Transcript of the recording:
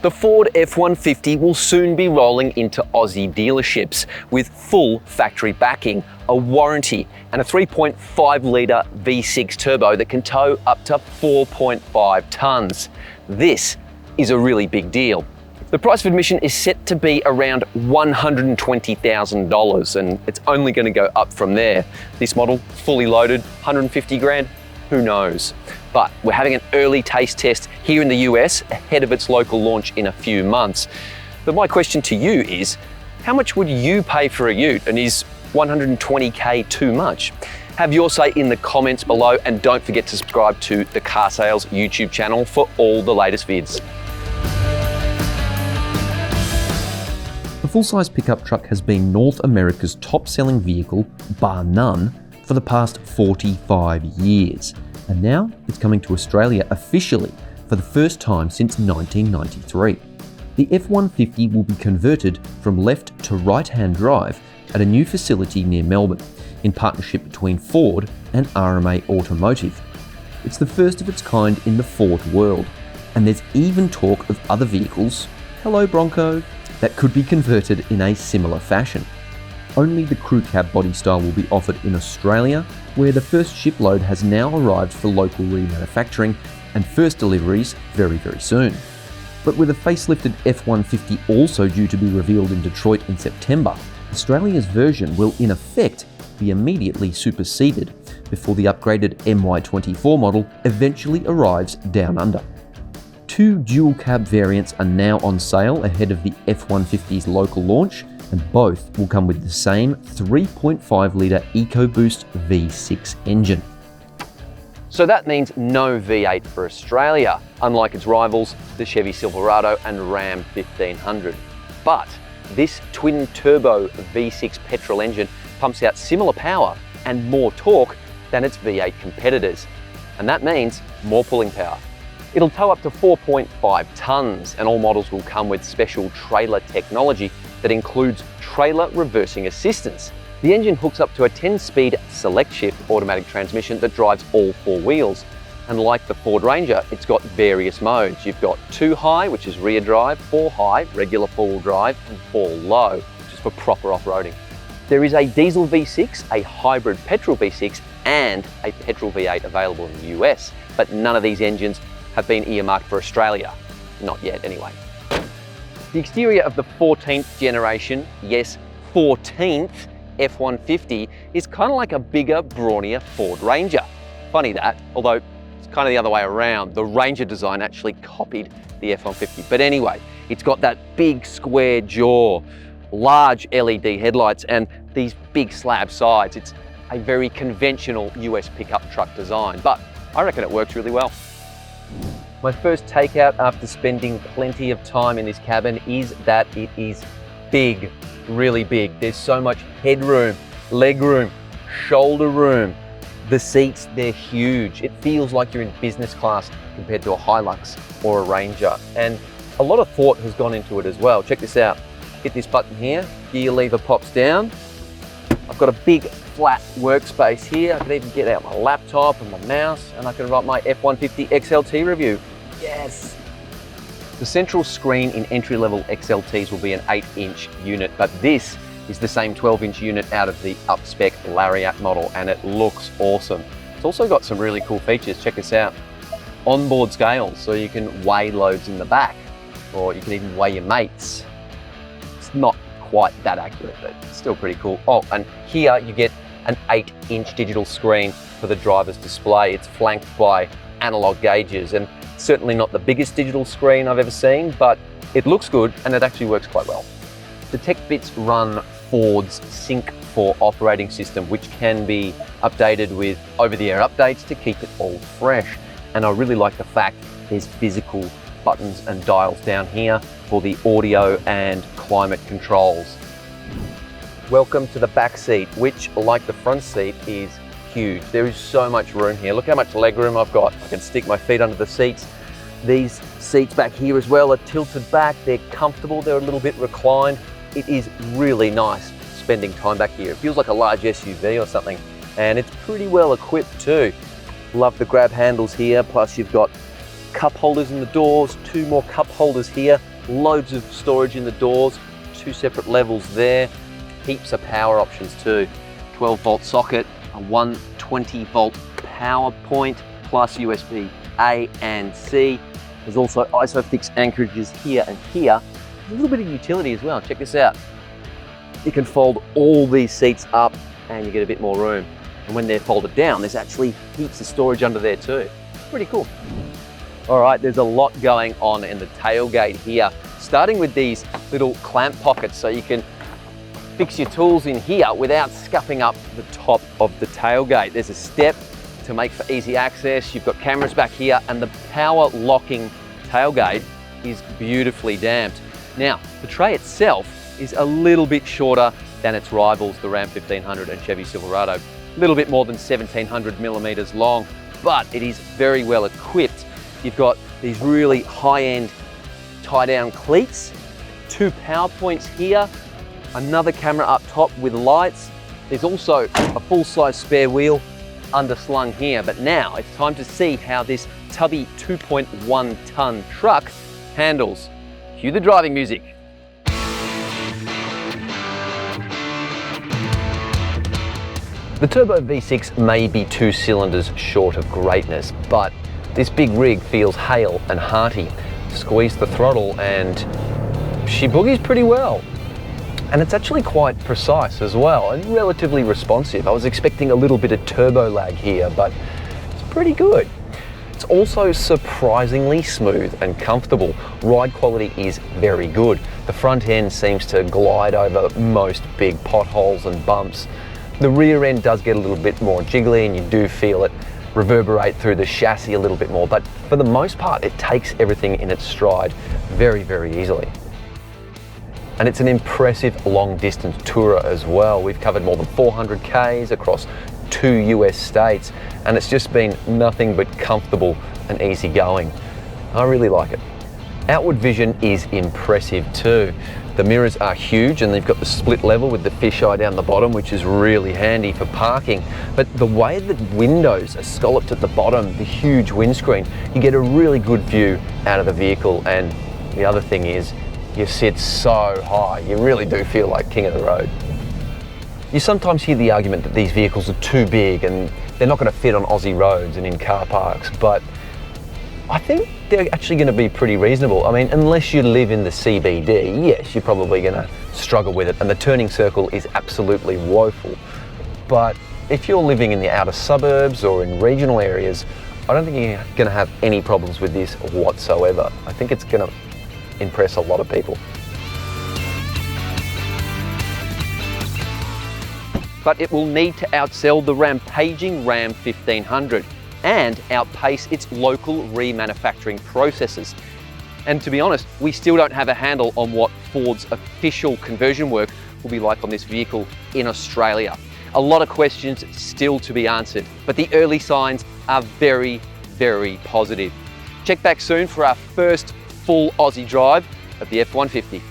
The Ford F-150 will soon be rolling into Aussie dealerships with full factory backing, a warranty, and a 3.5-litre V6 turbo that can tow up to 4.5 tonnes. This is a really big deal. The price of admission is set to be around $120,000, and it's only going to go up from there. This model, fully loaded, 150 grand, who knows? But we're having an early taste test here in the US ahead of its local launch in a few months. But my question to you is, how much would you pay for a ute, and is 120K too much? Have your say in the comments below, and don't forget to subscribe to the Car Sales YouTube channel for all the latest vids. The full-size pickup truck has been North America's top-selling vehicle, bar none, for the past 45 years. And now it's coming to Australia officially for the first time since 1993. The F-150 will be converted from left to right-hand drive at a new facility near Melbourne, in partnership between Ford and RMA Automotive. It's the first of its kind in the Ford world, and there's even talk of other vehicles, hello Bronco, that could be converted in a similar fashion. Only the crew cab body style will be offered in Australia, where the first shipload has now arrived for local remanufacturing and first deliveries very, very soon. But with a facelifted F-150 also due to be revealed in Detroit in September, Australia's version will in effect be immediately superseded before the upgraded MY24 model eventually arrives down under. Two dual cab variants are now on sale ahead of the F-150's local launch, and both will come with the same 3.5-litre EcoBoost V6 engine. So that means no V8 for Australia, unlike its rivals, the Chevy Silverado and Ram 1500. But this twin-turbo V6 petrol engine pumps out similar power and more torque than its V8 competitors. And that means more pulling power. It'll tow up to 4.5 tonnes, and all models will come with special trailer technology that includes trailer reversing assistance. The engine hooks up to a 10-speed select shift automatic transmission that drives all four wheels. And like the Ford Ranger, it's got various modes. You've got 2 high, which is rear drive, 4 high, regular four-wheel drive, and 4 low, which is for proper off-roading. There is a diesel V6, a hybrid petrol V6, and a petrol V8 available in the US, but none of these engines have been earmarked for Australia. Not yet, anyway. The exterior of the 14th generation, yes, 14th F-150 is kind of like a bigger, brawnier Ford Ranger. Funny that, although it's kind of the other way around. The Ranger design actually copied the F-150. But anyway, it's got that big square jaw, large LED headlights, and these big slab sides. It's a very conventional US pickup truck design, but I reckon it works really well. My first takeout after spending plenty of time in this cabin is that it is big, really big. There's so much headroom, leg room, shoulder room. The seats, they're huge. It feels like you're in business class compared to a Hilux or a Ranger. And a lot of thought has gone into it as well. Check this out. Hit this button here, gear lever pops down. I've got a big flat workspace here. I can even get out my laptop and my mouse, and I can write my F-150 XLT review. Yes! The central screen in entry-level XLTs will be an 8-inch unit, but this is the same 12-inch unit out of the up-spec Lariat model, and it looks awesome. It's also got some really cool features. Check this out. Onboard scales, so you can weigh loads in the back, or you can even weigh your mates. It's not quite that accurate, but still pretty cool. Oh, and here you get an 8-inch digital screen for the driver's display. It's flanked by analog gauges, and certainly not the biggest digital screen I've ever seen, but it looks good and it actually works quite well. The tech bits run Ford's Sync 4 operating system, which can be updated with over-the-air updates to keep it all fresh. And I really like the fact there's physical buttons and dials down here for the audio and climate controls. Welcome to the back seat, which, like the front seat, is huge. There is so much room here. Look how much leg room I've got. I can stick my feet under the seats. These seats back here as well are tilted back. They're comfortable. They're a little bit reclined. It is really nice spending time back here. It feels like a large SUV or something, and it's pretty well equipped too. Love the grab handles here, plus you've got cup holders in the doors, 2 more cup holders here, loads of storage in the doors, 2 separate levels there, heaps of power options too. 12-volt socket, a 120-volt power point, plus USB A and C. There's also ISOFIX anchorages here and here. A little bit of utility as well, check this out. You can fold all these seats up and you get a bit more room. And when they're folded down, there's actually heaps of storage under there too. Pretty cool. All right, there's a lot going on in the tailgate here, starting with these little clamp pockets so you can fix your tools in here without scuffing up the top of the tailgate. There's a step to make for easy access. You've got cameras back here, and the power locking tailgate is beautifully damped. Now, the tray itself is a little bit shorter than its rivals, the Ram 1500 and Chevy Silverado. A little bit more than 1700 millimeters long, but it is very well equipped. You've got these really high-end tie-down cleats, 2 power points here, another camera up top with lights. There's also a full-size spare wheel underslung here, but now it's time to see how this tubby 2.1 ton truck handles. Cue the driving music. The Turbo V6 may be 2 cylinders short of greatness, but this big rig feels hale and hearty. Squeeze the throttle and she boogies pretty well. And it's actually quite precise as well and relatively responsive. I was expecting a little bit of turbo lag here, but it's pretty good. It's also surprisingly smooth and comfortable. Ride quality is very good. The front end seems to glide over most big potholes and bumps. The rear end does get a little bit more jiggly and you do feel it reverberate through the chassis a little bit more, but for the most part, it takes everything in its stride very, very easily. And it's an impressive long distance tourer as well. We've covered more than 400 Ks across 2 US states, and it's just been nothing but comfortable and easy going. I really like it. Outward vision is impressive too. The mirrors are huge and they've got the split level with the fisheye down the bottom, which is really handy for parking. But the way the windows are scalloped at the bottom, the huge windscreen, you get a really good view out of the vehicle. And the other thing is, you sit so high, you really do feel like king of the road. You sometimes hear the argument that these vehicles are too big and they're not going to fit on Aussie roads and in car parks, but I think they're actually going to be pretty reasonable. I mean, unless you live in the CBD, yes, you're probably going to struggle with it, and the turning circle is absolutely woeful. But if you're living in the outer suburbs or in regional areas, I don't think you're going to have any problems with this whatsoever. I think it's going to impress a lot of people. But it will need to outsell the rampaging Ram 1500 and outpace its local remanufacturing processes. And to be honest, we still don't have a handle on what Ford's official conversion work will be like on this vehicle in Australia. A lot of questions still to be answered, but the early signs are very, very positive. Check back soon for our first full Aussie drive of the F-150.